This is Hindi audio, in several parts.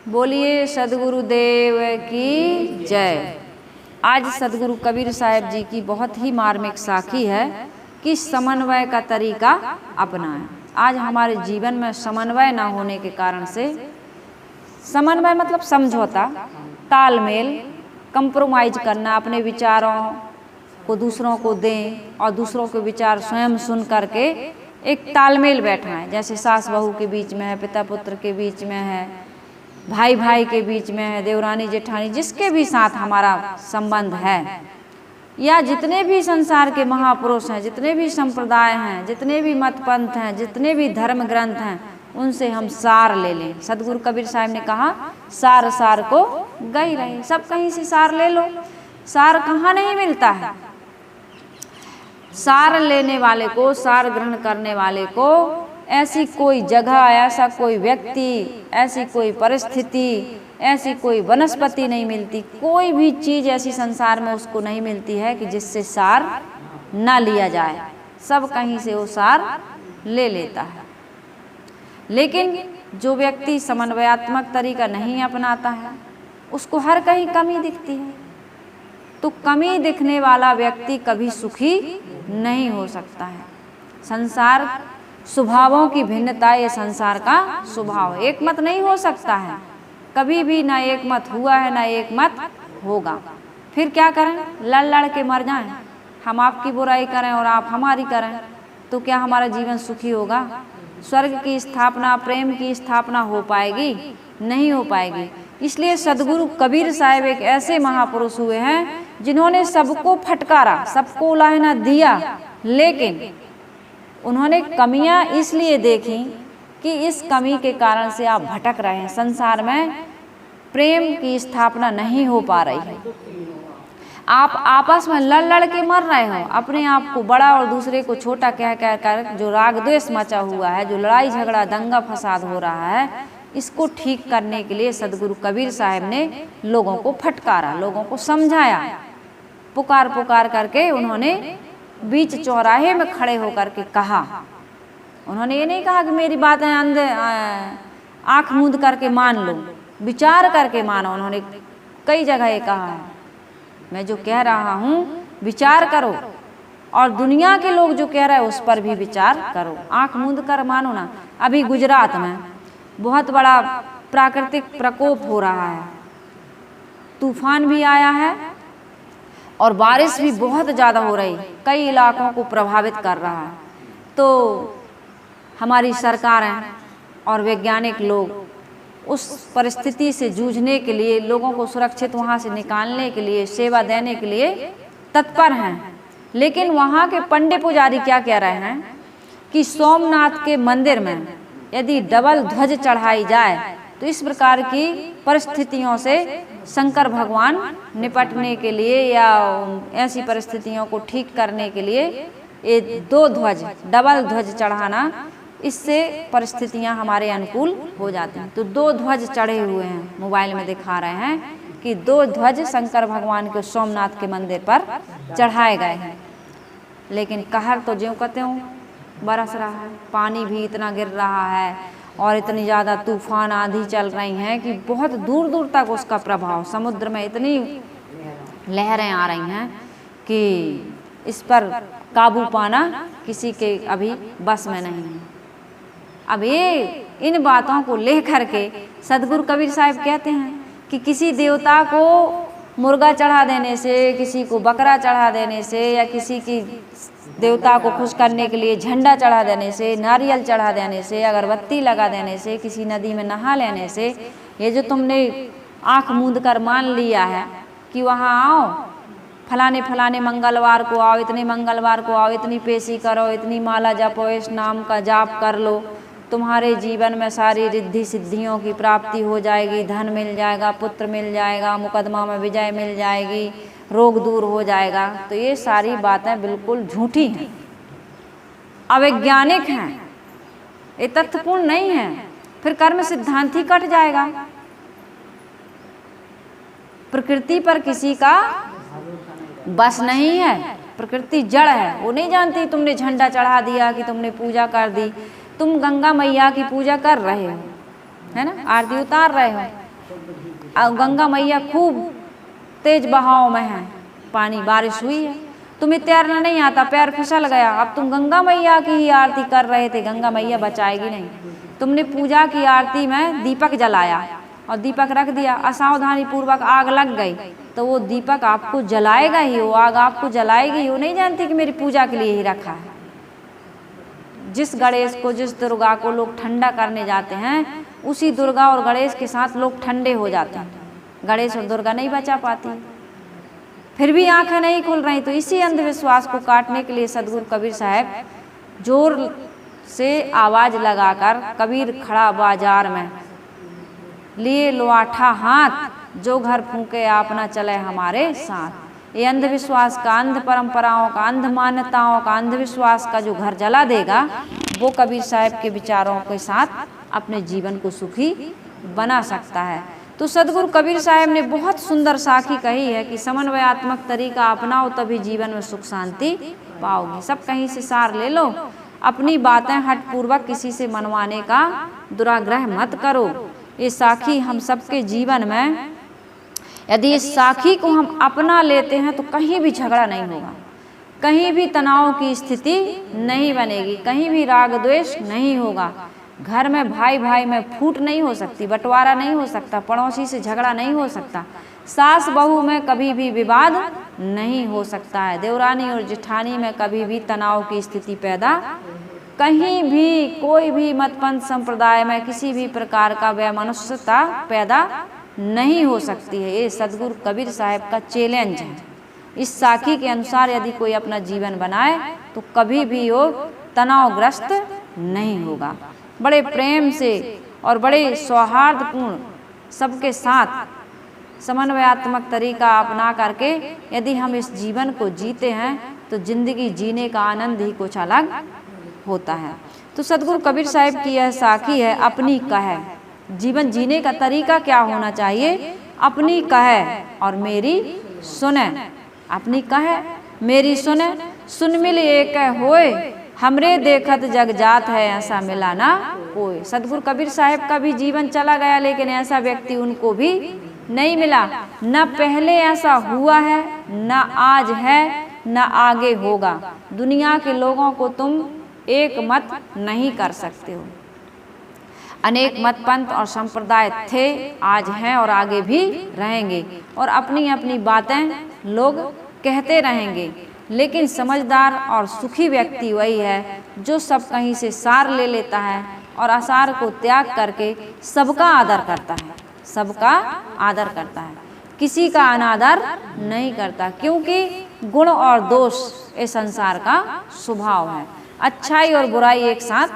बोलिए सदगुरुदेव की जय। आज सदगुरु कबीर साहब जी की बहुत ही मार्मिक साखी है कि समन्वय का तरीका अपनाएं। आज हमारे जीवन में समन्वय ना होने के कारण से, समन्वय मतलब समझौता, तालमेल, कंप्रोमाइज करना, अपने विचारों को दूसरों को दें और दूसरों के विचार स्वयं सुन करके एक तालमेल बैठाएं। जैसे सास बहू के बीच में है, पिता पुत्र के बीच में है, भाई भाई के बीच में है, देवरानी जेठानी, जिसके भी साथ हमारा संबंध है, या जितने भी संसार के महापुरुष हैं, जितने भी संप्रदाय हैं, जितने भी मत पंथ हैं, जितने भी धर्म ग्रंथ हैं, उनसे हम सार ले लें। सदगुरु कबीर साहब ने कहा सार सार को गई रहे। सब कहीं से सार ले लो। सार कहाँ नहीं मिलता है। सार लेने वाले को, सार ग्रहण करने वाले को ऐसी कोई जगह, ऐसा कोई व्यक्ति, ऐसी कोई परिस्थिति, ऐसी कोई वनस्पति नहीं मिलती, कोई भी चीज़ ऐसी संसार में उसको नहीं मिलती है कि जिससे सार ना लिया जाए। सब कहीं से वो सार ले लेता है। लेकिन जो व्यक्ति समन्वयात्मक तरीका नहीं अपनाता है, उसको हर कहीं कमी दिखती है। तो कमी दिखने वाला व्यक्ति कभी सुखी नहीं हो सकता है। संसार स्वभावों की भिन्नता, ये संसार का स्वभाव, एक मत नहीं हो सकता है कभी भी। ना एक मत हुआ है, ना एक मत होगा। फिर क्या करें? लड़ लड़ के मर जाएं। हम आपकी बुराई करें और आप हमारी करें, तो क्या हमारा जीवन सुखी होगा? स्वर्ग की स्थापना, प्रेम की स्थापना हो पाएगी? नहीं हो पाएगी। इसलिए सदगुरु कबीर साहब एक ऐसे महापुरुष हुए हैं जिन्होंने सबको फटकारा, सबको उलाहना दिया, लेकिन उन्होंने कमियां इसलिए देखी कि इस कमी के कारण से आप भटक रहे हैं। संसार में प्रेम की स्थापना नहीं हो पा रही है। आप आपस में लड़ लड़ के मर रहे हो, अपने आप को बड़ा और दूसरे को छोटा कह कह कर जो राग द्वेष मचा हुआ है, जो लड़ाई झगड़ा दंगा फसाद हो रहा है, इसको ठीक करने के लिए सदगुरु कबीर साहब ने लोगों को फटकारा, लोगों को समझाया। पुकार पुकार करके उन्होंने बीच चौराहे में खड़े होकर के कहा। उन्होंने ये नहीं कहा कि मेरी बातें अंधे आँख मूंद करके मान लो, विचार करके मानो। उन्होंने कई जगह ये कहा है, मैं जो कह रहा हूँ विचार करो, और दुनिया के लोग जो कह रहे हैं उस पर भी विचार करो, आँख मूंद कर मानो ना। अभी गुजरात में बहुत बड़ा प्राकृतिक प्रकोप हो रहा है, तूफान भी आया है और बारिश भी बहुत ज़्यादा हो रही, कई इलाकों को प्रभावित कर रहा है। तो हमारी सरकारें और वैज्ञानिक लोग उस परिस्थिति से जूझने के लिए, लोगों को सुरक्षित वहाँ से निकालने के लिए, सेवा देने के लिए तत्पर हैं। लेकिन वहाँ के पंडित पुजारी क्या कह रहे हैं कि सोमनाथ के मंदिर में यदि डबल ध्वज चढ़ाई जाए तो इस प्रकार की परिस्थितियों से शंकर भगवान निपटने के लिए या ऐसी परिस्थितियों को ठीक करने के लिए ये दो ध्वज, डबल ध्वज चढ़ाना, इससे परिस्थितियां हमारे अनुकूल हो जाती हैं। तो दो ध्वज चढ़े हुए हैं, मोबाइल में दिखा रहे हैं कि दो ध्वज शंकर भगवान के सोमनाथ के मंदिर पर चढ़ाए गए हैं। लेकिन कहर तो ज्यों कहते हो बरस रहा है, पानी भी इतना गिर रहा है और इतनी ज़्यादा तूफान आंधी चल रही हैं कि बहुत दूर दूर तक उसका प्रभाव, समुद्र में इतनी लहरें आ रही हैं कि इस पर काबू पाना किसी के अभी बस में नहीं है। अब ये इन बातों को लेकर के सदगुरु कबीर साहब कहते हैं कि किसी देवता को मुर्गा चढ़ा देने से, किसी को बकरा चढ़ा देने से, या किसी की देवता को खुश करने के लिए झंडा चढ़ा देने से, नारियल चढ़ा देने से, अगरबत्ती लगा देने से, किसी नदी में नहा लेने से, ये जो तुमने आँख मूंद कर मान लिया है कि वहाँ आओ, फलाने फलाने मंगलवार को आओ, इतने मंगलवार को आओ, इतनी पेशी करो, इतनी माला जपो, इस नाम का जाप कर लो, तुम्हारे जीवन में सारी रिद्धि सिद्धियों की प्राप्ति हो जाएगी, धन मिल जाएगा, पुत्र मिल जाएगा, मुकदमा में विजय मिल जाएगी, रोग दूर हो जाएगा। तो ये सारी बातें बिल्कुल झूठी हैं, अवैज्ञानिक हैं, ये तथ्यपूर्ण नहीं है। फिर कर्म सिद्धांत ही कट जाएगा। प्रकृति पर किसी का बस नहीं है, प्रकृति जड़ है, वो नहीं जानती तुमने झंडा चढ़ा दिया कि तुमने पूजा कर दी। तुम गंगा मैया की पूजा कर रहे हो, है ना, आरती उतार रहे हो, गंगा मैया खूब तेज बहाव में है, पानी बारिश हुई है, तुम्हें तैरना नहीं आता, पैर फिसल गया, अब तुम गंगा मैया की ही आरती कर रहे थे, गंगा मैया बचाएगी नहीं। तुमने पूजा की आरती में दीपक जलाया और दीपक रख दिया, असावधानी पूर्वक आग लग गई, तो वो दीपक आपको जलाएगा ही, वो आग आपको जलाएगी। वो नहीं जानती कि मेरी पूजा के लिए ही रखा है। जिस गणेश को, जिस दुर्गा को लोग ठंडा करने जाते हैं, उसी दुर्गा और गणेश के साथ लोग ठंडे हो जाते हैं। गणेश और दुर्गा नहीं बचा पाती, फिर भी आंखें नहीं खुल रही। तो इसी अंधविश्वास को काटने के लिए सदगुरु कबीर साहब जोर से आवाज लगाकर, कबीर खड़ा बाजार में लिए लोआठा हाथ, जो घर फूके आप ना चले हमारे साथ। ये अंधविश्वास का, अंध परंपराओं का, अंध मान्यताओं का, अंधविश्वास का जो घर जला देगा, वो कबीर साहब के विचारों के साथ अपने जीवन को सुखी बना सकता है। तो सदगुरु कबीर साहब ने बहुत सुंदर साखी कही है कि समन्वयात्मक तरीका अपनाओ, तभी जीवन में सुख शांति पाओगे। सब कहीं से सार ले लो, अपनी बातें हठपूर्वक किसी से मनवाने का दुराग्रह मत करो। ये साखी हम सबके जीवन में, यदि इस साखी को हम अपना लेते हैं तो कहीं भी झगड़ा नहीं होगा, कहीं भी तनाव की स्थिति नहीं बनेगी, कहीं भी राग द्वेष नहीं होगा, घर में भाई भाई में फूट नहीं हो सकती, बंटवारा नहीं हो सकता, पड़ोसी से झगड़ा नहीं हो सकता, सास बहू में कभी भी विवाद नहीं हो सकता है, देवरानी और जेठानी में कभी भी तनाव की स्थिति पैदा, कहीं भी कोई भी मतपंथ संप्रदाय में किसी भी प्रकार का वैमनस्यता पैदा नहीं हो सकती है। ये सदगुरु कबीर साहब का चैलेंज है। इस साखी के अनुसार यदि कोई अपना जीवन बनाए तो कभी भी वो तनावग्रस्त नहीं होगा। बड़े प्रेम से और बड़े सौहार्दपूर्ण सबके साथ समन्वयात्मक तरीका अपना करके यदि हम इस जीवन को जीते हैं तो जिंदगी जीने का आनंद ही कुछ अलग होता है। तो सदगुरु कबीर साहब की यह साखी है, अपनी कहे। जीवन जीने का तरीका क्या होना चाहिए? अपनी कहे और मेरी सुने। अपनी कहे मेरी सुने, सुन मिल एक होए, हमरे देखत जग जात है, ऐसा मिला ना कोई। सदगुरु कबीर साहब का भी जीवन चला गया, लेकिन ऐसा व्यक्ति उनको भी नहीं मिला। न पहले ऐसा हुआ है, न आज है, न आगे होगा। दुनिया के लोगों को तुम एक मत नहीं कर सकते हो। अनेक मतपंथ और संप्रदाय थे, आज हैं और आगे भी रहेंगे, और अपनी अपनी बातें लोग कहते रहेंगे। लेकिन समझदार और सुखी व्यक्ति वही है जो सब कहीं से सार ले लेता है और आसार को त्याग करके सबका आदर करता है, सबका आदर करता है, किसी का अनादर नहीं करता। क्योंकि गुण और दोष इस संसार का स्वभाव है, अच्छाई और बुराई एक साथ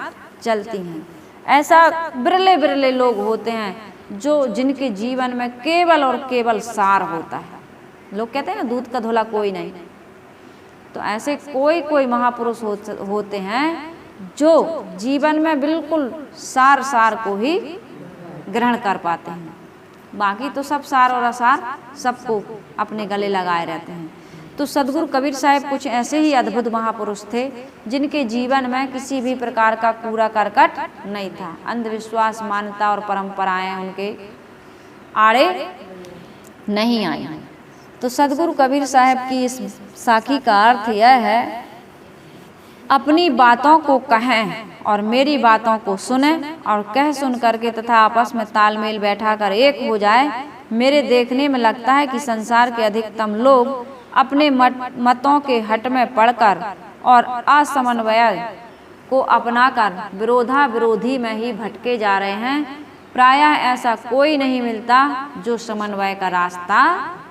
चलती हैं। ऐसा बिरले बिरले लोग होते हैं जो जिनके जीवन में केवल और केवल सार होता है। लोग कहते हैं ना, दूध का धुला कोई नहीं। तो ऐसे कोई कोई महापुरुष होते हैं जो जीवन में बिल्कुल सार सार को ही ग्रहण कर पाते हैं। बाकी तो सब सार और असार सबको अपने गले लगाए रहते हैं। तो सदगुरु कबीर साहब कुछ ऐसे ही अद्भुत महापुरुष थे जिनके जीवन में किसी भी प्रकार का कूड़ा करकट नहीं था। अंधविश्वास, मान्यता और परंपराएं उनके आड़े नहीं आई। तो सदगुरु कबीर साहब की इस साखी का अर्थ यह है, अपनी बातों को कहें और मेरी बातों को सुने, और कह सुन करके तथा आपस में तालमेल बैठा कर एक हो जाए। मेरे देखने में लगता है कि संसार के अधिकतम लोग अपने मतों के हट में पड़कर और असमन्वय को अपनाकर विरोधा विरोधी में ही भटके जा रहे हैं। प्रायः ऐसा कोई नहीं मिलता जो समन्वय का रास्ता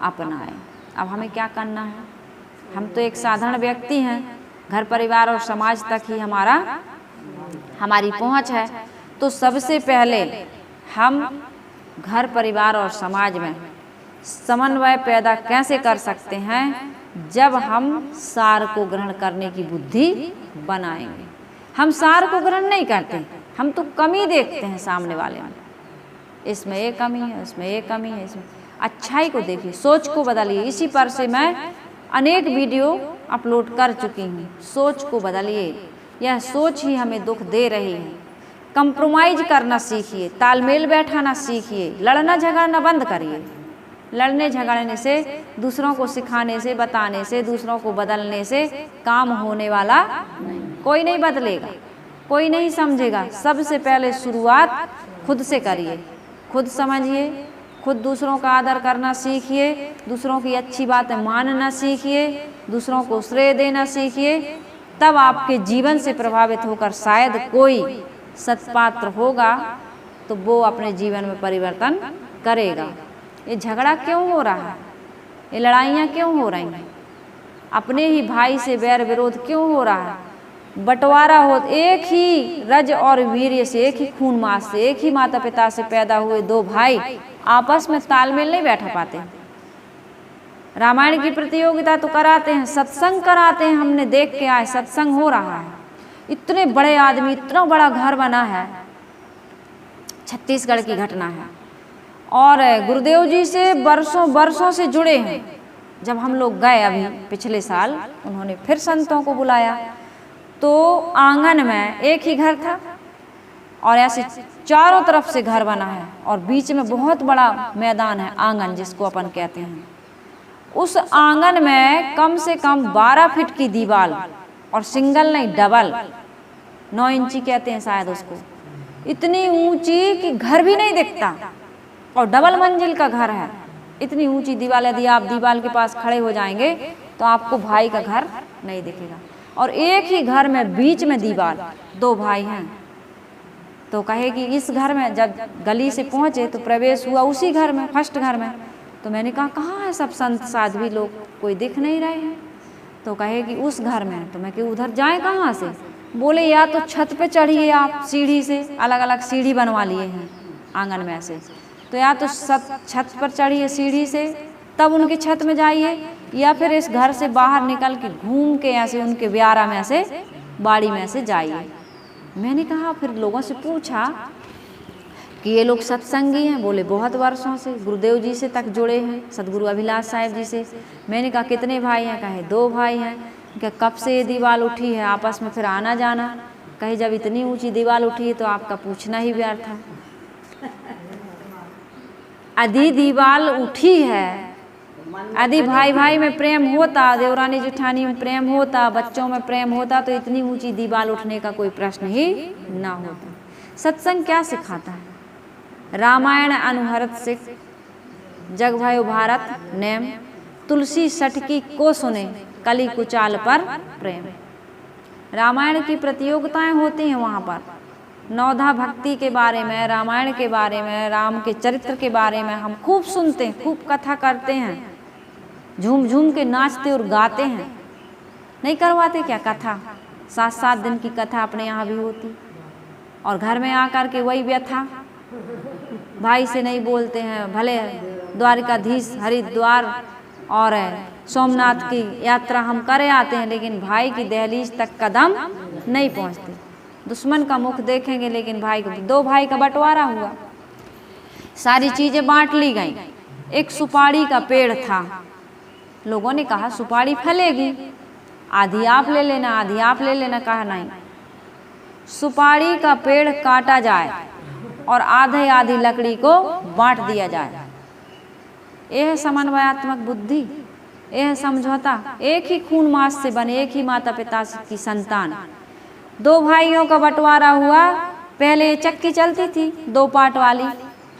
अपनाए। अब हमें क्या करना है? हम तो एक साधारण व्यक्ति हैं, घर परिवार और समाज तक ही हमारी पहुंच है। तो सबसे पहले हम घर परिवार और समाज में समन्वय पैदा कैसे कर सकते हैं? जब हम सार को ग्रहण करने की बुद्धि बनाएंगे। हम सार को ग्रहण नहीं करते, हम तो कमी देखते हैं सामने वाले में, इसमें ये कमी है, इसमें ये कमी है, इसमें अच्छाई को देखिए, सोच को बदलिए। इसी पर से मैं अनेक वीडियो अपलोड कर चुकी हूँ। सोच को बदलिए, यह सोच ही हमें दुख दे रही है। कंप्रोमाइज करना सीखिए, तालमेल बैठाना सीखिए, लड़ना झगड़ना बंद करिए। लड़ने झगड़ने से, दूसरों को सिखाने से, बताने से, दूसरों को बदलने से काम होने वाला कोई नहीं बदलेगा, कोई नहीं समझेगा। सबसे पहले शुरुआत खुद से करिए, खुद समझिए, खुद दूसरों का आदर करना सीखिए, दूसरों की अच्छी बातें मानना सीखिए, दूसरों को श्रेय देना सीखिए। तब आपके जीवन से प्रभावित होकर शायद कोई सत्पात्र होगा तो वो अपने जीवन में परिवर्तन करेगा। ये झगड़ा क्यों हो रहा है, ये लड़ाइयाँ क्यों हो रही हैं, अपने ही भाई से बैर विरोध क्यों हो रहा है? बंटवारा हो, एक ही रज और वीर्य से, एक ही खून मास से, एक ही माता पिता से पैदा हुए दो भाई आपस में तालमेल नहीं बैठा पाते। रामायण की प्रतियोगिता तो कराते हैं, सत्संग कराते हैं, हमने देख के आए सत्संग हो रहा है। इतने बड़े आदमी, इतना बड़ा घर बना है, छत्तीसगढ़ की घटना है। और गुरुदेव जी से वर्षों से जुड़े हैं। जब हम लोग गए अभी पिछले साल, उन्होंने फिर संतों को बुलाया तो आंगन में एक ही घर था और ऐसे चारों तरफ से घर बना है और बीच में बहुत बड़ा मैदान है, आंगन जिसको अपन कहते हैं। उस आंगन में कम से कम 12 फीट की दीवार, और सिंगल नहीं डबल, 9 इंची कहते हैं शायद उसको, इतनी ऊंची कि घर भी नहीं दिखता, और डबल मंजिल का घर है। इतनी ऊंची दीवार, यदि आप दीवार के पास खड़े हो जाएंगे तो आपको भाई का घर नहीं दिखेगा। और एक ही घर में बीच में दीवार, 2 भाई हैं। तो कहे कि इस घर में, जब गली से पहुंचे तो प्रवेश हुआ उसी घर में, फर्स्ट घर में। तो मैंने कहा कहाँ है सब संत साध्वी लोग, कोई दिख नहीं रहे हैं। तो कहे कि उस घर में। तो मैं कि उधर जाएं कहाँ से? बोले या तो छत पे चढ़िए आप सीढ़ी से, अलग अलग सीढ़ी बनवा लिए हैं आंगन में से, तो या तो छत पर चढ़िए सीढ़ी से, तब उनकी छत में जाइए, या फिर इस घर से बाहर निकल के घूम के ऐसे उनके ब्यारा में से, बाड़ी में से जाइए। मैंने कहा, फिर लोगों से पूछा कि ये लोग सत्संगी हैं? बोले बहुत वर्षों से गुरुदेव जी से तक जुड़े हैं, सदगुरु अभिलाष साहिब जी से। मैंने कहा कितने भाई हैं? कहे 2 भाई हैं। क्या कब से ये दीवार उठी है? आपस में फिर आना जाना। कहे जब इतनी ऊंची दीवार उठी है तो आपका पूछना ही व्यर्थ है। यदि दीवार उठी है, यदि भाई भाई में प्रेम होता, देवरानी जेठानी में प्रेम होता, बच्चों में प्रेम होता, तो इतनी ऊंची दीवार उठने का कोई प्रश्न ही ना होता। सत्संग क्या सिखाता है? रामायण अनुहरत सिख, जग भयो भारत नेम, तुलसी सटकी को सुने, कली कुचाल पर प्रेम। रामायण की प्रतियोगिताएं होती हैं वहाँ पर, नवधा भक्ति के बारे में, रामायण के बारे में, राम के चरित्र के बारे में हम खूब सुनते हैं, खूब कथा करते हैं, झूम झूम के नाचते और गाते हैं। नहीं करवाते क्या कथा? 7-7 दिन की कथा अपने यहाँ भी होती, और घर में आकर के वही व्यथा, भाई से नहीं बोलते हैं। भले द्वारिकाधीश, हरिद्वार और सोमनाथ की यात्रा हम करे आते हैं, लेकिन भाई की दहलीज तक कदम नहीं पहुँचते। दुश्मन का मुख देखेंगे लेकिन भाई को। 2 भाई का बंटवारा हुआ, सारी चीज़ें बांट ली गई। एक सुपारी का पेड़ था, लोगों ने कहा सुपारी फलेगी, आधी आप ले लेना, आधी आप ले लेना। कहा नहीं, सुपारी का पेड़ काटा जाए और आधे आधी लकड़ी को बांट दिया जाए। यह समन्वयात्मक बुद्धि, यह समझौता। एक ही खून मास से बने, एक ही माता पिता की संतान, 2 भाइयों का बंटवारा हुआ। पहले चक्की चलती थी 2 पाट वाली,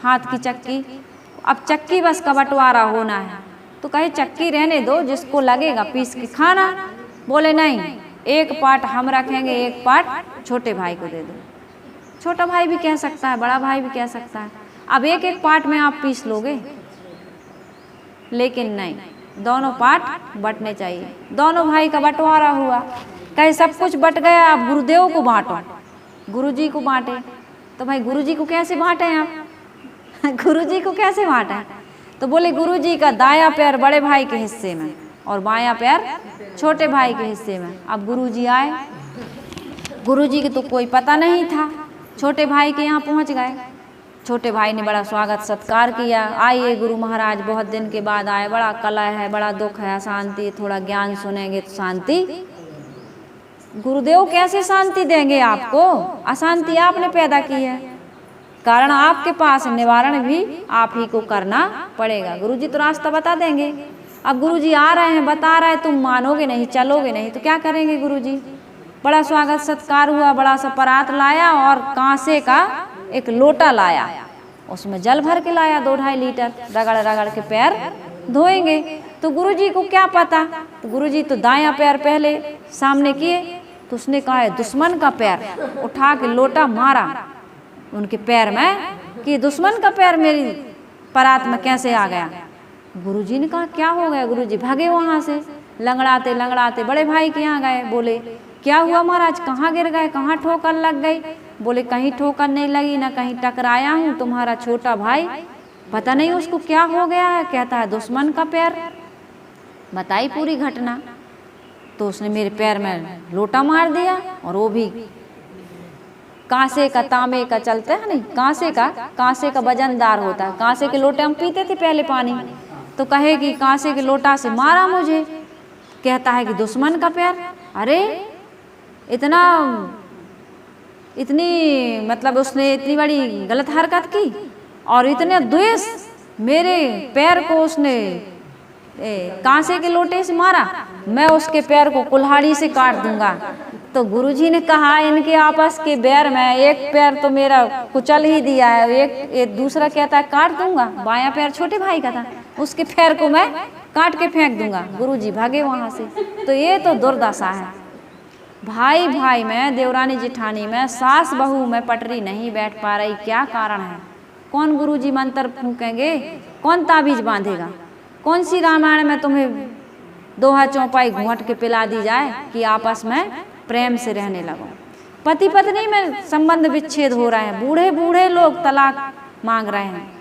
हाथ की चक्की। अब चक्की बस का बंटवारा होना है, तो कहे चक्की रहने दो, जिसको लगेगा पीस के खाना। बोले नहीं, 1 पाट हम रखेंगे, 1 पाट छोटे भाई को दे दो। छोटा भाई भी कह सकता है, बड़ा भाई भी कह सकता है। अब 1-1 पाट में आप पीस लोगे, लेकिन नहीं, दोनों पाट बंटने चाहिए। दोनों भाई का बंटवारा हुआ। कहे सब कुछ बट गया, आप गुरुदेव को बांटो, गुरुजी को बांटे। तो भाई गुरुजी को कैसे बांटे आप? गुरुजी को कैसे बांटे? तो बोले गुरुजी का दायां पैर बड़े भाई के हिस्से में और बायां पैर छोटे भाई के हिस्से में। अब गुरुजी आए, गुरुजी के तो कोई पता नहीं था, छोटे भाई के यहाँ पहुँच गए। छोटे भाई ने बड़ा स्वागत सत्कार किया, आइए गुरु महाराज, बहुत दिन के बाद आए, बड़ा कलह है, बड़ा दुख है, शांति, थोड़ा ज्ञान सुनेंगे तो शांति गुरुदेव कैसे शांति देंगे आपको? अशांति आपने पैदा की है, कारण आपके पास निवारण भी आप ही को करना पड़ेगा। गुरुजी तो रास्ता बता देंगे। अब गुरुजी आ रहे हैं, बता रहे हैं, तुम मानोगे नहीं, चलोगे नहीं, तो क्या करेंगे गुरुजी? बड़ा स्वागत सत्कार हुआ, बड़ा सा परात लाया और कांसे का एक लोटा लाया, उसमें जल भर के लाया 2-2.5 लीटर, रगड़ रगड़ के पैर धोएंगे। तो गुरुजी को क्या पता, तो गुरुजी तो दायां पैर पहले सामने किए, तो उसने कहा है दुश्मन का पैर, उठा के लोटा मारा उनके पैर में कि दुश्मन का पैर मेरी परात में कैसे आ गया। गुरुजी ने कहा क्या हो गया? गुरुजी भागे वहाँ से, लंगड़ाते लंगड़ाते बड़े भाई के यहाँ गए। बोले क्या हुआ महाराज, कहाँ गिर गए, कहाँ ठोकर लग गई? बोले कहीं ठोकर नहीं लगी, ना कहीं टकराया हूँ, तुम्हारा छोटा भाई पता नहीं उसको क्या हो गया है, कहता है दुश्मन का पैर। बताई पूरी घटना। तो उसने मेरे पैर में लोटा मार दिया, और वो भी कांसे का, तांबे का चलता है नहीं, कांसे का वजनदार होता है। कांसे के लोटे हम पीते थे पहले पानी, तो कहे कि कांसे के लोटा से मारा मुझे, कहता है कि दुश्मन का पैर। अरे इतनी मतलब उसने इतनी बड़ी गलत हरकत की, और इतने द्वेष, मेरे पैर को उसने कांसे के लोटे से मारा, मैं उसके पैर को कुल्हाड़ी से काट दूंगा। तो गुरुजी ने कहा इनके आपस के बैर में एक पैर तो मेरा कुचल ही दिया है, एक दूसरा कहता है काट दूंगा, बायां पैर छोटे भाई का था, उसके पैर को मैं काट के फेंक दूंगा। गुरुजी भागे वहां से। तो ये तो दुर्दशा है। भाई भाई में, देवरानी जेठानी में, सास बहू में पटरी नहीं बैठ पा रही, क्या कारण है? कौन गुरुजी मंत्र फूकेंगे? कौन ताबीज बांधेगा? कौन सी रामायण में तुम्हें दोहा चौपाई घूंट के पिला दी जाए कि आपस में प्रेम से रहने लगो? पति पत्नी में संबंध विच्छेद हो रहे हैं, बूढ़े बूढ़े लोग तलाक मांग रहे हैं,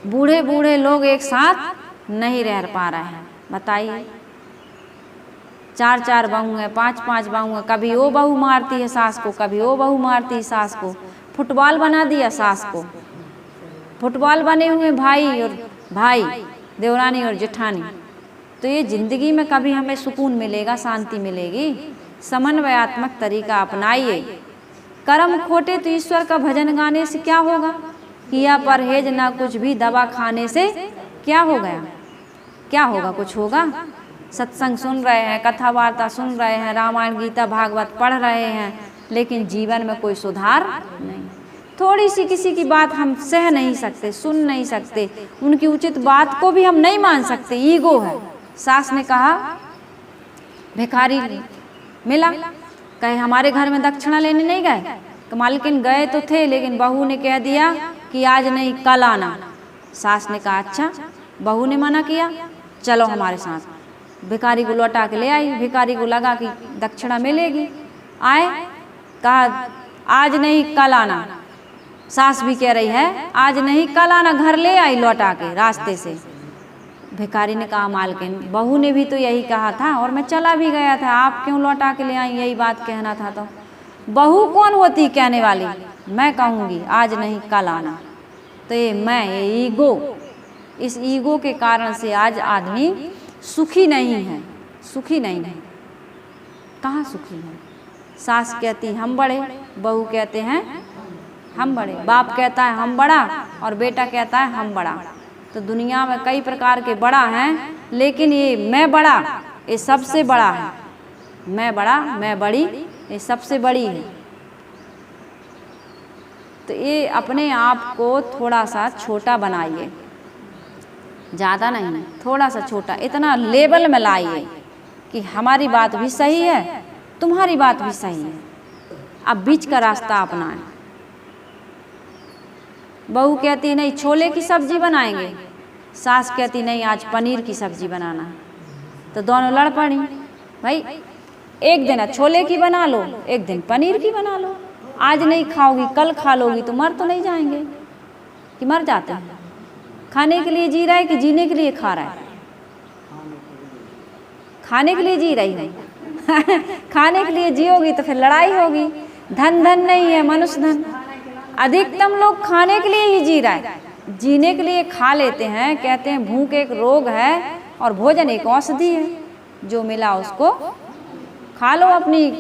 बूढ़े बूढ़े लोग एक साथ नहीं रह पा रहे हैं। बताइए, 4-4 बहू है, 5-5 बहू है, कभी वो बहू मारती है सास को, कभी वो बहू मारती है सास को, फुटबॉल बना दिया सास को। फुटबॉल बने हुए भाई और भाई, देवरानी और जेठानी। तो ये जिंदगी में कभी हमें सुकून मिलेगा, शांति मिलेगी? समन्वयात्मक तरीका अपनाइए। कर्म खोटे तो ईश्वर का भजन गाने से क्या होगा? किया परहेज ना कुछ भी, दवा खाने से क्या हो गया? क्या होगा? कुछ होगा? सत्संग सुन रहे हैं, कथा वार्ता सुन रहे हैं, रामायण गीता भागवत पढ़ रहे हैं, लेकिन जीवन में कोई सुधार नहीं। थोड़ी सी किसी की बात हम सह नहीं सकते, सुन नहीं सकते, उनकी उचित बात को भी हम नहीं मान सकते, ईगो है। सास ने कहा भिखारी मिला, कहे हमारे घर में दक्षिणा लेने नहीं गए, मालकिन गए तो थे, लेकिन बहू ने कह दिया कि आज नहीं कल आना। सास ने कहा अच्छा, बहू ने मना किया, चलो हमारे साथ। भिखारी को लौटा के ले आई। भिखारी को लगा कि दक्षिणा मिलेगी, आए, कहा आज नहीं कल आना। सास भी कह रही है आज नहीं कल आना, घर ले आई लौटा के रास्ते से। भिखारी ने कहा मालकिन, बहू ने भी तो यही कहा था और मैं चला भी गया था, आप क्यों लौटा के ले आई? यही बात कहना था। तो बहू कौन होती कहने वाली? मैं कहूँगी आज नहीं कल आना। तो ये मैं, ये ईगो, इस ईगो के कारण से आज आदमी सुखी नहीं है, सुखी नहीं है। कहाँ सुखी है? सास कहती हम बड़े, बहू कहते हैं हम बड़े, बाप कहता है हम बड़ा और बेटा कहता है हम बड़ा। तो दुनिया में कई प्रकार के बड़ा हैं, लेकिन ये मैं बड़ा, ये सबसे बड़ा है। मैं बड़ा, मैं बड़ी, ये सबसे बड़ी है। तो ये अपने आप को थोड़ा सा छोटा बनाइए, ज़्यादा नहीं, थोड़ा सा छोटा, इतना लेवल में लाइए कि हमारी बात भी सही है, तुम्हारी बात भी सही है। अब बीच का रास्ता अपनाएं। बहू कहती नहीं छोले की सब्जी बनाएंगे, सास कहती नहीं आज पनीर की सब्जी बनाना है। तो दोनों लड़ पड़ी। भाई एक दिन छोले की बना लो, एक दिन पनीर की बना लो। आज नहीं खाओगी कल खा लोगी तो मर तो नहीं जाएंगे? कि मर जाते हैं? खाने के लिए जी रहा है कि जीने के लिए खा रहा है? खाने के लिए जी रही है। खाने के लिए जियोगी तो फिर लड़ाई होगी। धन धन नहीं है मनुष्य धन। अधिकतम लोग खाने के लिए ही जी रहा है, जीने के लिए खा लेते हैं। कहते हैं भूख एक रोग है और भोजन एक औषधि है, जो मिला उसको खा लो अपनी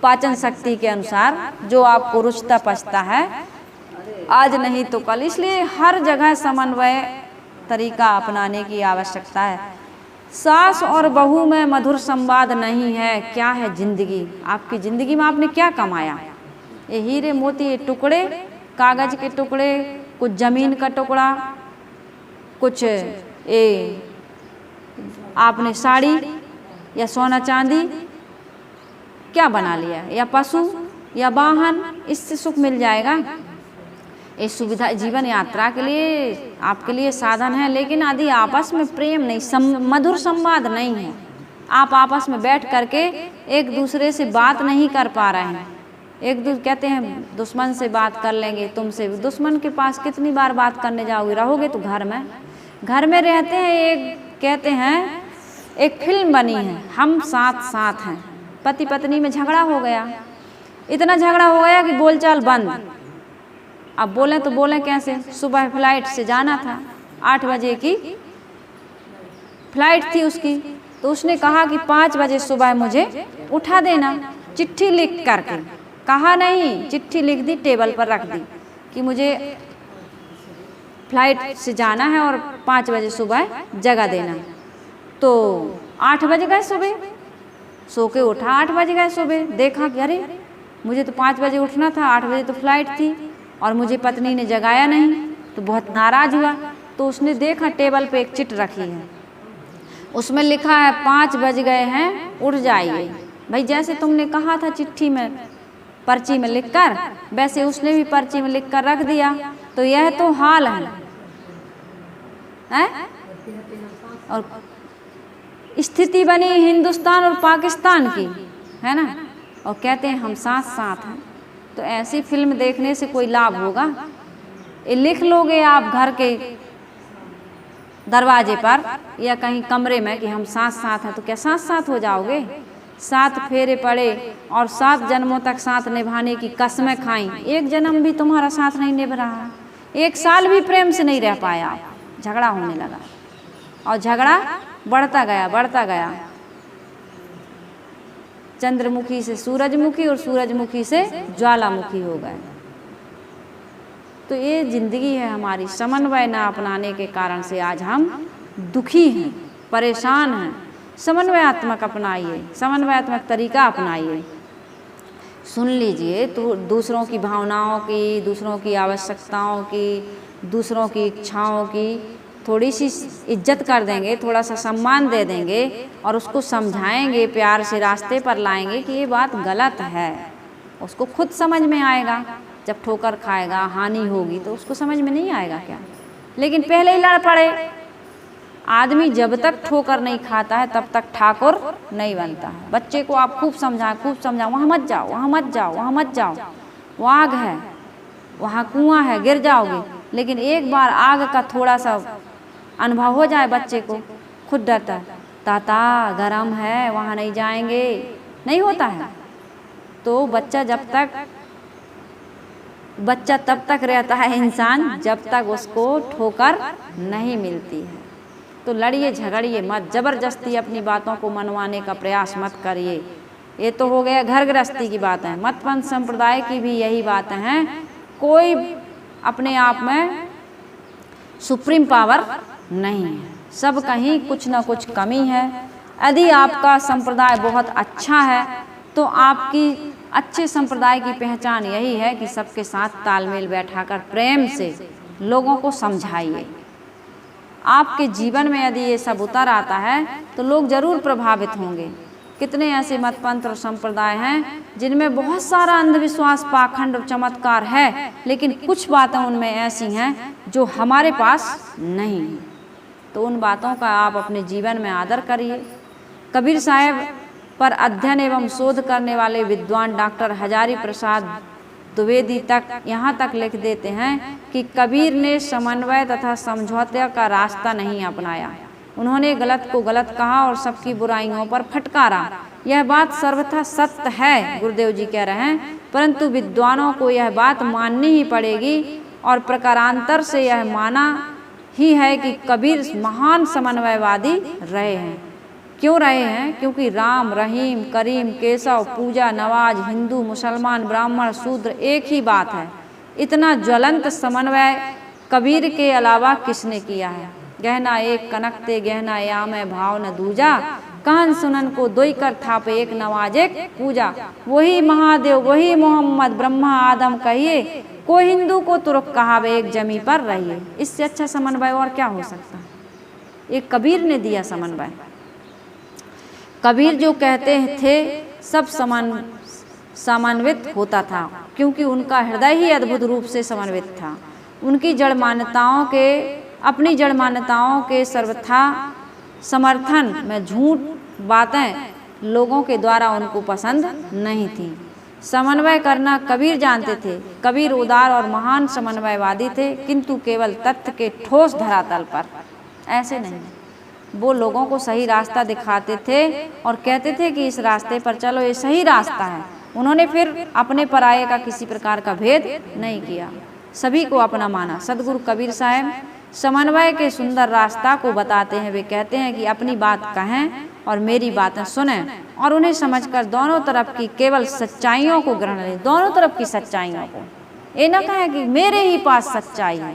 पाचन शक्ति के अनुसार जो आपको रुचता पचता है, आज नहीं तो कल। इसलिए हर जगह समन्वय तरीका अपनाने की आवश्यकता है। सास और बहू में मधुर संवाद नहीं है, क्या है जिंदगी? आपकी जिंदगी में आपने क्या कमाया? ये हीरे मोती, ये टुकड़े, कागज के टुकड़े, कुछ जमीन का टुकड़ा, कुछ ये आपने साड़ी या सोना चांदी क्या बना लिया, या पशु या वाहन, इससे सुख मिल जाएगा? ये सुविधा जीवन यात्रा के लिए आपके लिए साधन है, लेकिन यदि आपस में प्रेम नहीं, मधुर संवाद नहीं है, आप आपस में बैठ करके एक दूसरे से बात नहीं कर पा रहे हैं। कहते हैं दुश्मन से बात कर लेंगे, तुमसे। दुश्मन के पास कितनी बार बात करने जाओगे? रहोगे तो घर में रहते हैं। एक कहते हैं, एक फिल्म बनी है, हम साथ साथ हैं। पति पत्नी में झगड़ा हो गया, इतना झगड़ा हो गया कि बोलचाल बंद। अब बोलें तो बोलें कैसे? सुबह फ्लाइट से जाना था, 8 बजे की फ्लाइट थी उसकी, तो उसने कहा कि 5 बजे सुबह मुझे उठा देना। चिट्ठी लिख करके कहा नहीं, चिट्ठी लिख दी, टेबल पर रख दी कि मुझे फ्लाइट से जाना है और 5 बजे सुबह जगा देना। तो 8 बज गए सुबह, सो के उठा 8 बज गए सुबह, देखा कि अरे मुझे तो 5 बजे उठना था, 8 बजे तो फ्लाइट थी और मुझे पत्नी ने जगाया नहीं। तो बहुत नाराज हुआ। तो उसने देखा टेबल पे एक चिट रखी है, उसमें लिखा है 5 बज गए हैं, उठ जाइए। भाई जैसे तुमने कहा था चिट्ठी में, पर्ची में लिखकर, वैसे उसने भी पर्ची में लिखकर रख दिया। तो यह तो हाल है, और स्थिति बनी हिंदुस्तान और पाकिस्तान की, है ना। और कहते हैं हम साथ साथ हैं। तो ऐसी फिल्म देखने से कोई लाभ होगा? ये लिख लोगे आप घर के दरवाजे पर या कहीं कमरे में कि हम साथ साथ हैं, तो क्या साथ साथ हो जाओगे? 7 फेरे पड़े और 7 जन्मों तक साथ निभाने की कसमें खाई, एक जन्म भी तुम्हारा साथ नहीं निभ रहा, 1 साल भी प्रेम से नहीं रह पाया, झगड़ा होने लगा और झगड़ा बढ़ता गया। चंद्रमुखी से सूरजमुखी और सूरजमुखी से ज्वालामुखी हो गए। तो ये जिंदगी है हमारी। समन्वय न अपनाने के कारण से आज हम दुखी हैं, परेशान हैं। समन्वयात्मक अपनाइए, समन्वयात्मक तरीका अपनाइए। सुन लीजिए तो दूसरों की भावनाओं की, दूसरों की आवश्यकताओं की, दूसरों की इच्छाओं की थोड़ी सी इज्जत कर देंगे, थोड़ा सा सम्मान दे देंगे और उसको समझाएंगे, प्यार से रास्ते पर लाएंगे कि ये बात गलत है। उसको खुद समझ में आएगा। जब ठोकर खाएगा, हानि होगी, तो उसको समझ में नहीं आएगा क्या? लेकिन पहले ही लड़ पड़े। आदमी जब तक ठोकर नहीं खाता है तब तक ठाकुर नहीं बनता है। बच्चे को आप खूब समझाएं, वहाँ मत जाओ, वहाँ मत जाओ, वहाँ मत जाओ, वो आग है, वहाँ कुआं है, गिर जाओगे। लेकिन एक बार आग का थोड़ा सा अनुभव हो जाए बच्चे को, खुद डरता है, ताता गरम है, वहाँ नहीं जाएंगे, नहीं होता है। तो बच्चा तब तक रहता है इंसान जब तक उसको ठोकर नहीं मिलती है। तो लड़िए झगड़िए मत, जबरदस्ती अपनी बातों को मनवाने का प्रयास मत करिए। ये तो हो गया घर गृहस्थी की बात है। मतपंथ संप्रदाय की भी यही बातें हैं। कोई अपने आप में सुप्रीम पावर नहीं है, सब कहीं कुछ ना कुछ कमी है। यदि आपका संप्रदाय बहुत अच्छा है तो आपकी अच्छे संप्रदाय की पहचान यही है कि सबके साथ तालमेल बैठाकर प्रेम से लोगों को समझाइए। आपके जीवन में यदि ये सब उतर आता है तो लोग जरूर प्रभावित होंगे। कितने ऐसे मतपंथ और संप्रदाय हैं जिनमें बहुत सारा अंधविश्वास, पाखंड और चमत्कार है, लेकिन कुछ बातें उनमें ऐसी हैं जो हमारे पास नहीं है। तो उन बातों का आप अपने जीवन में आदर करिए। कबीर साहब पर अध्ययन एवं शोध करने वाले विद्वान डॉक्टर हजारी प्रसाद द्विवेदी तक यहाँ तक लिख देते हैं कि कबीर ने समन्वय तथा समझौते का रास्ता नहीं अपनाया। उन्होंने गलत को गलत कहा और सबकी बुराइयों पर फटकारा। यह बात सर्वथा सत्य है, गुरुदेव जी कह रहे हैं, परंतु विद्वानों को यह बात माननी ही पड़ेगी और प्रकारांतर से यह माना ही है कि कबीर महान समन्वयवादी रहे हैं। क्यों रहे हैं? क्योंकि राम, रहीम, करीम, केशव, पूजा, नवाज, हिंदू, मुसलमान, ब्राह्मण, शूद्र एक ही बात है। इतना ज्वलंत समन्वय कबीर के अलावा किसने किया है? गहना एक कनकते गहना याम है भाव न दूजा, कहन सुनन को दोई कर थापे एक नवाज एक पूजा। वही महादेव वही मोहम्मद ब्रह्मा आदम कहिए, कोई हिंदू को तुर्क कहावे एक जमी पर रहिए। इससे अच्छा समन्वय और क्या हो सकता है? एक कबीर ने दिया समन्वय। कबीर जो कहते थे सब समन्वित होता था, क्योंकि उनका हृदय ही अद्भुत रूप से समन्वित था। उनकी जड़ मान्यताओं के अपनी जड़ मान्यताओं के सर्वथा समर्थन में झूठ बातें लोगों के द्वारा उनको पसंद नहीं थी। समन्वय करना कबीर जानते थे। कबीर उदार और महान समन्वयवादी थे, किंतु केवल तथ्य के ठोस धरातल पर, ऐसे नहीं। वो लोगों को सही रास्ता दिखाते थे और कहते थे कि इस रास्ते पर चलो, ये सही रास्ता है। उन्होंने फिर अपने पराये का किसी प्रकार का भेद नहीं किया, सभी को अपना माना। सदगुरु कबीर साहब समन्वय के सुंदर रास्ता को बताते हैं। वे कहते हैं कि अपनी बात कहें और मेरी बातें सुनें और उन्हें समझकर दोनों तरफ की केवल सच्चाइयों को ग्रहण लें। दोनों तरफ की सच्चाइयों को, ये ना कहें कि मेरे ही पास सच्चाई है।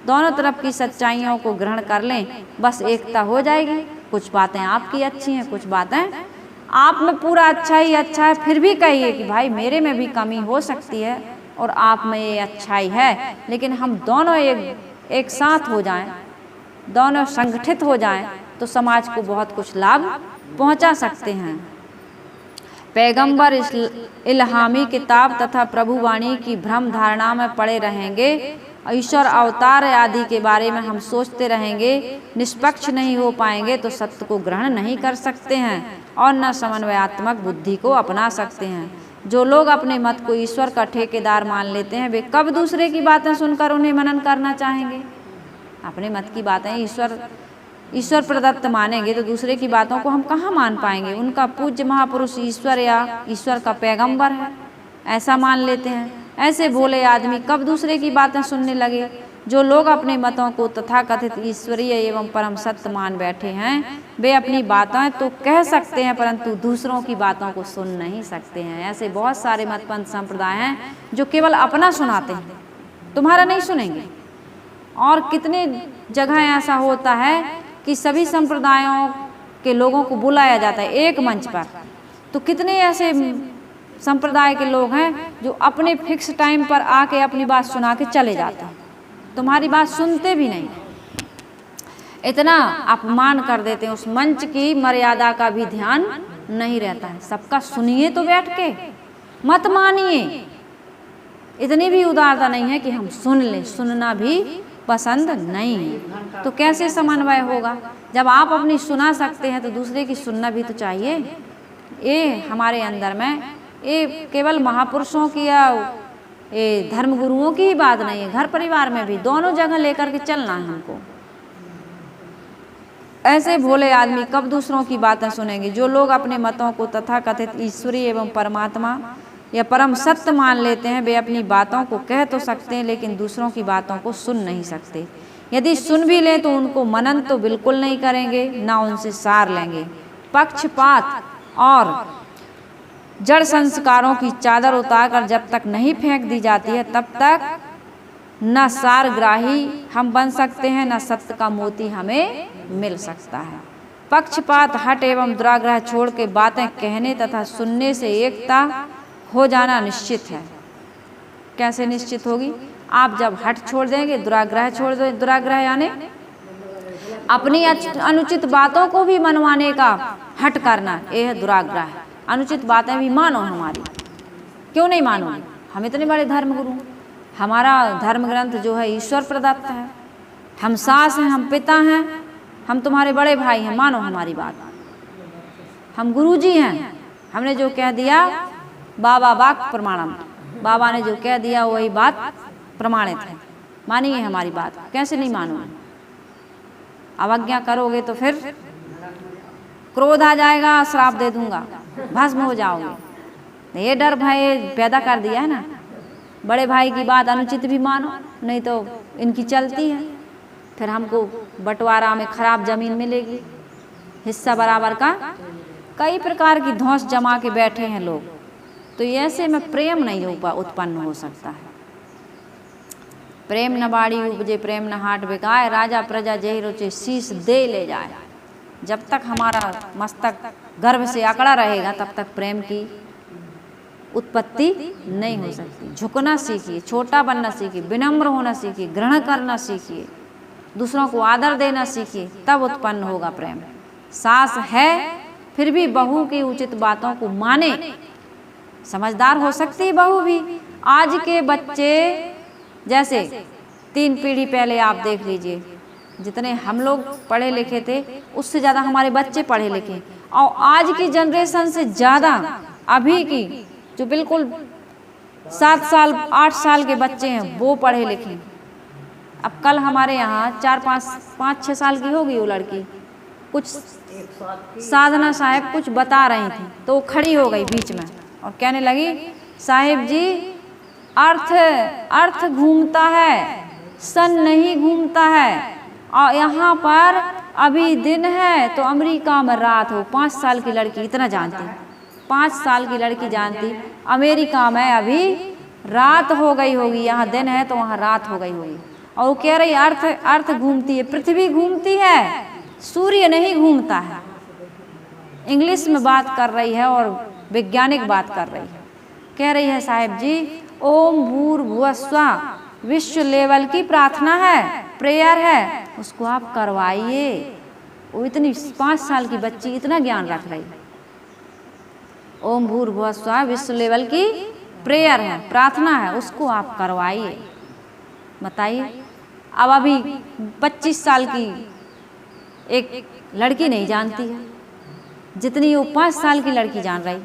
दोनों तरफ की सच्चाइयों को ग्रहण कर लें, बस एकता हो जाएगी। कुछ बातें आपकी अच्छी हैं, कुछ बातें आप में पूरा अच्छा ही अच्छा है, फिर भी कहिए कि भाई मेरे में भी कमी हो सकती है और आप में ये अच्छाई है, लेकिन हम दोनों एक साथ हो जाएं, दोनों संगठित हो जाएं, तो समाज को बहुत कुछ लाभ पहुंचा सकते हैं। पैगंबर इल्हामी किताब तथा प्रभुवाणी की भ्रम धारणा में पड़े रहेंगे, ईश्वर अवतार आदि के बारे में हम सोचते रहेंगे, निष्पक्ष नहीं हो पाएंगे तो सत्य को ग्रहण नहीं कर सकते हैं और न समन्वयात्मक बुद्धि को अपना सकते हैं। जो लोग अपने मत को ईश्वर का ठेकेदार मान लेते हैं, वे कब दूसरे की बातें सुनकर उन्हें मनन करना चाहेंगे? अपने मत की बातें ईश्वर प्रदत्त मानेंगे तो दूसरे की बातों को हम कहाँ मान पाएंगे? उनका पूज्य महापुरुष ईश्वर या ईश्वर का पैगंबर है, ऐसा मान लेते हैं। ऐसे भोले आदमी कब दूसरे की बातें सुनने लगे? जो लोग अपने मतों को तथाकथित ईश्वरीय एवं परम सत्य मान बैठे हैं, वे अपनी बातें तो कह सकते हैं परंतु दूसरों की बातों को सुन नहीं सकते हैं। ऐसे बहुत सारे मतपंथ संप्रदाय हैं जो केवल अपना सुनाते हैं, तुम्हारा नहीं सुनेंगे। और कितने जगह ऐसा होता है कि सभी संप्रदायों के लोगों को बुलाया जाता है एक मंच पर, तो कितने ऐसे संप्रदाय के लोग हैं जो अपने फिक्स टाइम पर आके अपनी बात सुना के चले जाते हैं, तुम्हारी बात सुनते भी नहीं, इतना अपमान कर देते हैं। उस मंच की मर्यादा का भी ध्यान नहीं रहता है। सबका सुनिए तो बैठ के, मत मानिए। इतनी भी उदारता नहीं है कि हम सुन लें, सुनना भी पसंद नहीं है। तो कैसे समन्वय होगा? जब आप अपनी सुना सकते हैं तो दूसरे की सुनना भी तो चाहिए। ये हमारे अंदर में ये केवल महापुरुषों की या ये धर्म गुरुओं की ही बात नहीं है, घर परिवार में भी दोनों जगह लेकर के चलना है हमको। ऐसे भोले आदमी कब दूसरों की बातें सुनेंगे? जो लोग अपने मतों को तथाकथित ईश्वरीय एवं परमात्मा या परम सत्य मान लेते हैं, वे अपनी बातों को कह तो सकते हैं लेकिन दूसरों की बातों को सुन नहीं सकते। यदि सुन भी लें तो उनको मनन तो बिल्कुल नहीं करेंगे, ना उनसे सार लेंगे। पक्षपात और जड़ संस्कारों की चादर उतारकर जब तक नहीं फेंक दी जाती है, तब तक न सारग्राही हम बन सकते हैं, न सत्य का मोती हमें मिल सकता है। पक्षपात, हट एवं दुराग्रह छोड़ के बातें कहने तथा सुनने से एकता हो जाना निश्चित है। कैसे निश्चित होगी? आप जब हट छोड़ देंगे, दुराग्रह छोड़ देंगे। दुराग्रह यानी अपनी अनुचित बातों को भी मनवाने का हट करना, यह है दुराग्रह। अनुचित बातें भी मानो हमारी, क्यों नहीं मानोगे? हम इतने बड़े धर्मगुरु, हमारा धर्म ग्रंथ जो है ईश्वर प्रदत्त है, हम सास हैं, हम पिता हैं, हम तुम्हारे बड़े भाई हैं, मानो हमारी बात। हम गुरुजी हैं, हमने जो कह दिया बाबा वाक् प्रमाणम, बाबा ने जो कह दिया वही बात प्रमाणित है, मानिए हमारी बात। कैसे नहीं मानोगे? अवज्ञा करोगे तो फिर क्रोध आ जाएगा, श्राप दे दूंगा, भस्म हो जाओगे। ये डर भय पैदा कर दिया है ना। बड़े भाई की बात अनुचित भी मानो, नहीं तो इनकी चलती है, फिर हमको बंटवारा में खराब जमीन मिलेगी, हिस्सा बराबर का। कई प्रकार की धौंस जमा के बैठे हैं लोग, तो ऐसे में प्रेम नहीं उत्पन्न हो सकता है। प्रेम न बाड़ी उपजे प्रेम न हाट बिकाए, राजा प्रजा जेहि रुचे शीश दे ले जाए। जब तक हमारा मस्तक गर्भ से अकड़ा रहेगा तब तक प्रेम की उत्पत्ति नहीं हो सकती। झुकना सीखिए, छोटा बनना सीखिए, विनम्र होना सीखिए, ग्रहण करना सीखिए, दूसरों को आदर देना सीखिए, तब उत्पन्न होगा प्रेम। सास है फिर भी बहू की उचित बातों को माने, समझदार हो सकती है बहू भी। आज के बच्चे जैसे 3 पीढ़ी पहले आप देख लीजिए, जितने हम लोग पढ़े लिखे थे उससे ज़्यादा हमारे बच्चे पढ़े लिखे, और आज की जनरेशन से ज़्यादा अभी की जो बिल्कुल 7 साल 8 साल के बच्चे हैं वो पढ़े लिखे। अब कल हमारे यहाँ 4-5-6 साल की होगी वो लड़की, कुछ साधना साहब कुछ बता रही थी तो वो खड़ी हो गई बीच में और कहने लगी, साहिब जी अर्थ घूमता है, सन नहीं घूमता है, और यहाँ पर अभी दिन है तो अमेरिका में रात हो। 5 साल की लड़की इतना जानती, 5 साल की लड़की जानती अमेरिका में अभी रात हो गई होगी, यहाँ दिन है तो वहाँ रात हो गई होगी। और वो कह रही अर्थ घूमती है, पृथ्वी घूमती है, सूर्य नहीं घूमता है। इंग्लिश में बात कर रही है और वैज्ञानिक बात कर रही है। कह रही है साहिब जी ओम भूर्भुवः स्वः विश्व लेवल की प्रार्थना है, प्रेयर है, उसको आप करवाइए। वो इतनी 5 साल की बच्ची इतना ज्ञान रख रही है। ओम भूर्भुवः स्वः विश्व लेवल की प्रेयर है, प्रार्थना है, उसको आप करवाइए। बताइए, अब अभी 25 साल की एक लड़की नहीं जानती है जितनी वो 5 साल की लड़की जान रही।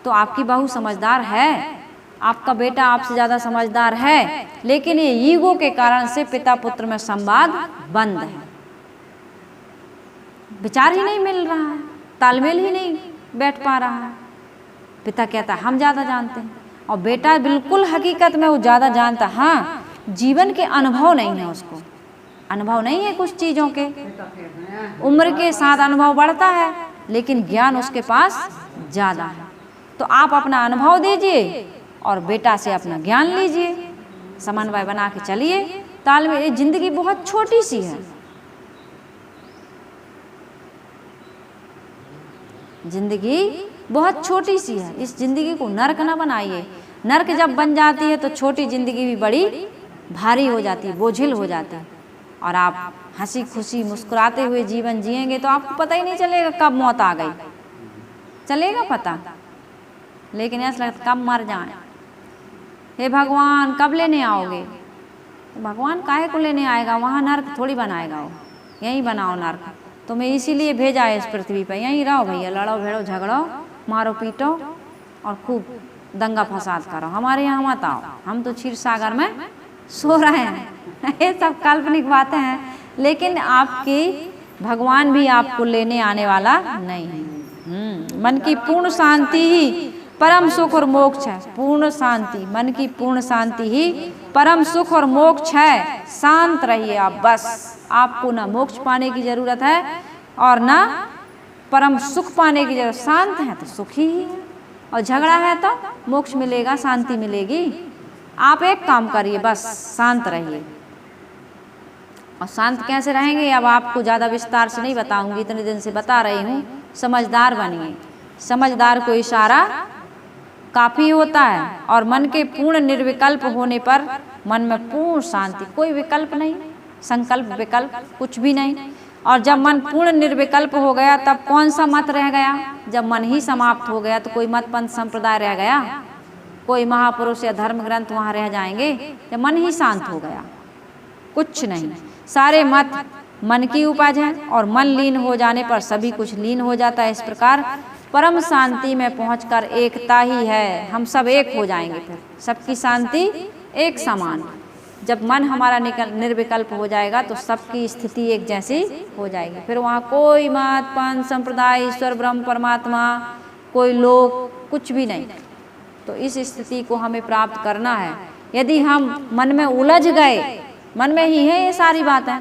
तो आपकी बहू समझदार है, आपका बेटा आपसे ज़्यादा समझदार है, लेकिन ये ईगो के कारण से पिता पुत्र में संवाद बंद है, विचार ही नहीं मिल रहा है, तालमेल ही नहीं बैठ पा रहा है। पिता कहता है हम ज़्यादा जानते हैं, और बेटा बिल्कुल हकीकत में वो ज़्यादा जानता, हाँ जीवन के अनुभव नहीं है, उसको अनुभव नहीं है कुछ चीज़ों के। उम्र के साथ अनुभव बढ़ता है लेकिन ज्ञान उसके पास ज़्यादा है। तो आप अपना अनुभव दीजिए और बेटा से अपना ज्ञान लीजिए, समन्वय बना के चलिए। तालमेल, जिंदगी बहुत छोटी सी है, जिंदगी बहुत छोटी सी है, इस जिंदगी को नर्क ना बनाइए। नर्क जब बन जाती है तो छोटी जिंदगी भी बड़ी भारी हो जाती है, बोझिल हो जाती है, और आप हंसी खुशी मुस्कुराते हुए जीवन जिएंगे तो आपको पता ही नहीं चलेगा कब मौत आ गई, चलेगा पता, लेकिन ऐसा लगता कब मर जाए। हे भगवान कब लेने आओगे? तो भगवान काहे को लेने आएगा, वहाँ नर्क थोड़ी बनाएगा वो, यहीं बनाओ नर्क। तुम्हें इसीलिए भेजा है इस पृथ्वी पर, यहीं रहो भैया, लड़ो भेड़ो झगड़ो मारो पीटो और खूब दंगा फसाद करो। हमारे यहाँ मत आओ, हम तो क्षीर सागर में सो रहे हैं। ये सब काल्पनिक बातें हैं, लेकिन आपकी भगवान भी आपको लेने आने वाला नहीं है। मन की पूर्ण शांति ही परम सुख और मोक्ष है। पूर्ण शांति, मन की पूर्ण शांति ही परम सुख और मोक्ष है। शांत रहिए आप, बस आपको ना मोक्ष पाने की जरूरत है और ना परम सुख पाने की जरूरत। शांत है तो सुखी ही है, और झगड़ा है तो मोक्ष मिलेगा, शांति मिलेगी। आप एक काम करिए, बस शांत रहिए। और शांत कैसे रहेंगे अब आपको ज़्यादा विस्तार से नहीं बताऊंगी, इतने दिन से बता रही हूँ। समझदार बनिए, समझदार को इशारा काफ़ी होता है, और मन के पूर्ण निर्विकल्प होने पर मन में पूर्ण शांति, कोई विकल्प नहीं, संकल्प विकल्प कुछ भी नहीं। और जब मन पूर्ण निर्विकल्प हो गया तब कौन सा मत रह गया? जब मन ही समाप्त हो गया तो कोई मत पंथ संप्रदाय रह गया, कोई महापुरुष या धर्म ग्रंथ वहाँ रह जाएंगे? जब मन ही शांत हो गया कुछ नहीं। सारे मत मन की उपज है, और मन लीन हो जाने पर सभी कुछ लीन हो जाता है। इस प्रकार परम शांति में पहुंचकर एकता ही है, हम सब एक हो जाएंगे, फिर सबकी शांति एक समान। जब मन हमारा निर्विकल्प हो जाएगा तो सबकी स्थिति एक जैसी हो जाएगी, फिर वहाँ कोई मत पंथ संप्रदाय, ईश्वर ब्रह्म परमात्मा, कोई लोग, कुछ भी नहीं। तो इस स्थिति को हमें प्राप्त करना है। यदि हम मन में उलझ गए, मन में ही है ये सारी बातें,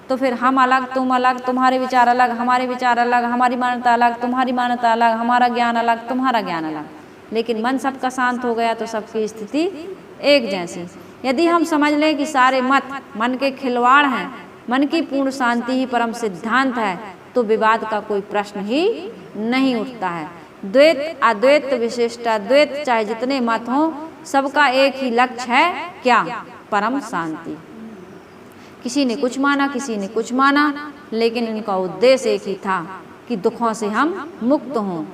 तो फिर हम अलग तुम अलग, तुम्हारे विचार अलग हमारे विचार अलग, हमारी मान्यता अलग तुम्हारी मान्यता अलग, हमारा ज्ञान अलग तुम्हारा ज्ञान अलग। लेकिन मन सबका शांत हो गया तो सबकी स्थिति एक जैसी। यदि हम समझ लें कि सारे मत मन के खिलवाड़ हैं, मन की पूर्ण शांति ही परम सिद्धांत है, तो विवाद का कोई प्रश्न ही नहीं उठता है। द्वैत अद्वैत विशिष्टाद्वैत चाहे जितने मत हों, सबका एक ही लक्ष्य है, क्या? परम शांति। किसी ने कुछ माना किसी ने कुछ माना, लेकिन इनका उद्देश्य एक ही था कि दुखों से हम मुक्त हों।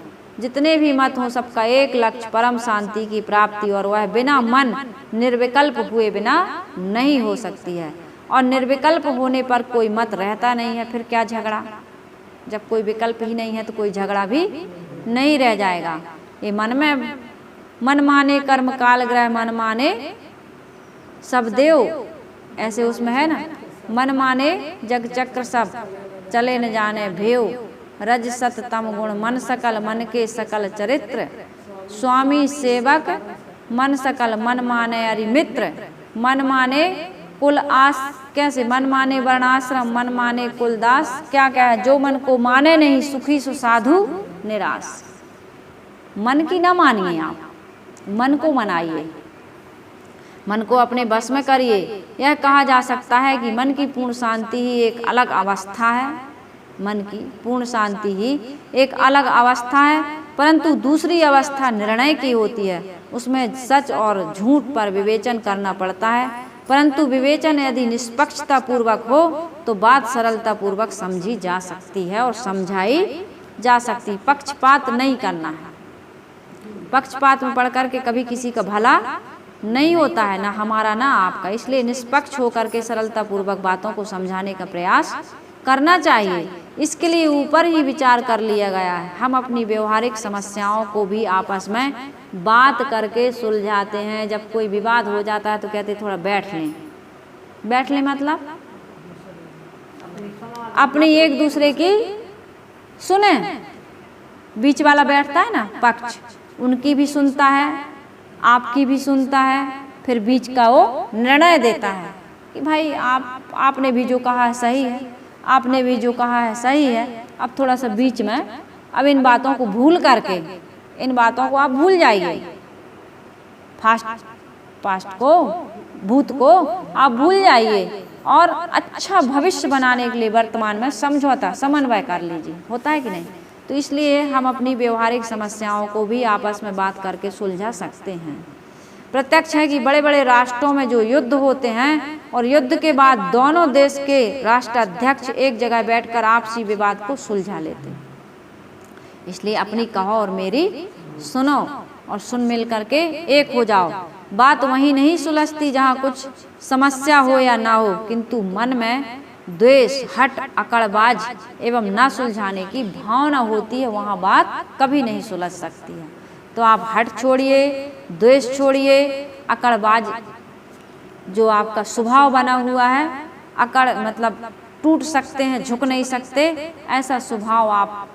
जितने भी मत हों सबका एक लक्ष्य परम शांति की प्राप्ति, और वह बिना मन निर्विकल्प हुए बिना नहीं हो सकती है। और निर्विकल्प होने पर कोई मत रहता नहीं है, फिर क्या झगड़ा? जब कोई विकल्प ही नहीं है तो कोई झगड़ा भी नहीं रह जाएगा। ये मन में मन माने कर्म काल ग्रह मन माने सब देव, ऐसे उसमें है ना, मन माने जग चक्र सब चले न जाने भेव, रज सत तम गुण मन सकल मन के सकल चरित्र, स्वामी सेवक मन सकल मन माने अरि मित्र, मन माने कुल आस, कैसे? मन माने वर्णाश्रम मन माने कुल दास, क्या क्या है? जो मन को माने नहीं सुखी सु साधु निराश। मन की ना मानिए आप, मन को मनाइए, मन को अपने बस में करिए। यह कहा जा सकता है कि मन की पूर्ण शांति ही एक अलग अवस्था है, मन की पूर्ण शांति ही एक अलग अवस्था है, परंतु दूसरी अवस्था निर्णय की होती है। उसमें सच और झूठ पर विवेचन करना पड़ता है, परंतु विवेचन यदि निष्पक्षता पूर्वक हो तो बात सरलता पूर्वक समझी जा सकती है और समझाई जा सकती। पक्षपात नहीं करना है, पक्षपात में पढ़ करके कभी किसी का भला नहीं होता है, ना हमारा ना आपका। इसलिए निष्पक्ष होकर के सरलता पूर्वक बातों को समझाने का प्रयास करना चाहिए। इसके लिए ऊपर ही विचार कर लिया गया है। हम अपनी व्यवहारिक समस्याओं को भी आपस में बात करके सुलझाते हैं। जब कोई विवाद हो जाता है तो कहते थोड़ा बैठ लें। बैठ लें मतलब अपनी एक दूसरे की सुने। बीच वाला बैठता है ना पक्ष, उनकी भी सुनता है आपकी भी सुनता है, फिर बीच का वो निर्णय देता है कि भाई आपने भी जो कहा है सही है, आपने भी जो कहा है सही है। अब थोड़ा सा बीच में अब इन बातों को भूल करके, इन बातों को आप भूल जाइए, पास्ट को भूत को आप भूल जाइए और अच्छा भविष्य बनाने के लिए वर्तमान में समझौता समन्वय कर लीजिए। होता है कि नहीं? तो इसलिए हम अपनी व्यवहारिक समस्याओं को भी आपस में बात करके सुलझा सकते हैं। प्रत्यक्ष है कि बड़े बड़े राष्ट्रों में जो युद्ध होते हैं और युद्ध के बाद दोनों देश के राष्ट्राध्यक्ष एक जगह बैठकर आपसी विवाद को सुलझा लेते हैं। इसलिए अपनी कहो और मेरी सुनो और सुन मिल करके एक हो जाओ। बात वहीं नहीं सुलझती जहाँ कुछ समस्या हो या ना हो, किंतु मन में द्वेष, हट, अकड़बाज एवं ना सुलझाने की भावना होती है, वहाँ बात कभी नहीं सुलझ सकती है। तो आप हट छोड़िए, द्वेष छोड़िए, अकड़बाज जो आपका स्वभाव बना हुआ है, अकड़ मतलब टूट सकते हैं, झुक नहीं सकते, ऐसा स्वभाव आप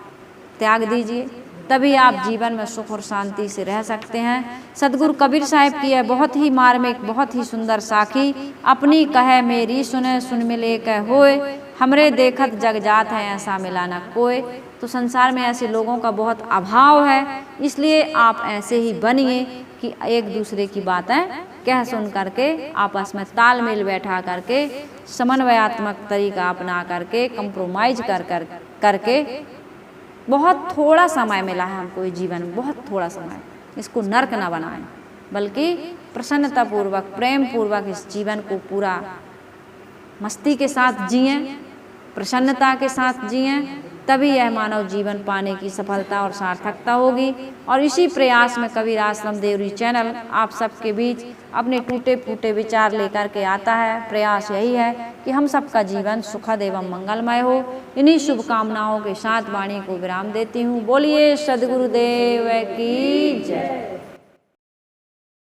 त्याग दीजिए, तभी आप जीवन में सुख और शांति से रह सकते हैं। सदगुरु कबीर साहिब की है बहुत ही मार्मिक, बहुत ही सुंदर साखी, अपनी कहे मेरी सुने सुन मिले कह होए, हमरे देखत जग जात है ऐसा मिला न कोय। तो संसार में ऐसे लोगों का बहुत अभाव है, इसलिए आप ऐसे ही बनिए कि एक दूसरे की बातें कह सुन करके आपस में तालमेल बैठा करके समन्वयात्मक तरीका अपना करके कंप्रोमाइज करके बहुत थोड़ा समय मिला है हमको जीवन में, बहुत थोड़ा समय, इसको नर्क ना बनाएं, बल्कि प्रसन्नता पूर्वक प्रेम पूर्वक इस जीवन को पूरा मस्ती के साथ जिएं, प्रसन्नता के साथ जिएं, तभी यह मानव जीवन पाने की सफलता और सार्थकता होगी। और इसी प्रयास में कबीर आश्रम देवरी चैनल आप सबके बीच अपने टूटे फूटे विचार लेकर के आता है। प्रयास यही है कि हम सबका जीवन सुखद एवं मंगलमय हो। इन्हीं शुभकामनाओं के साथ वाणी को विराम देती हूँ। बोलिए सद्गुरुदेव की जय।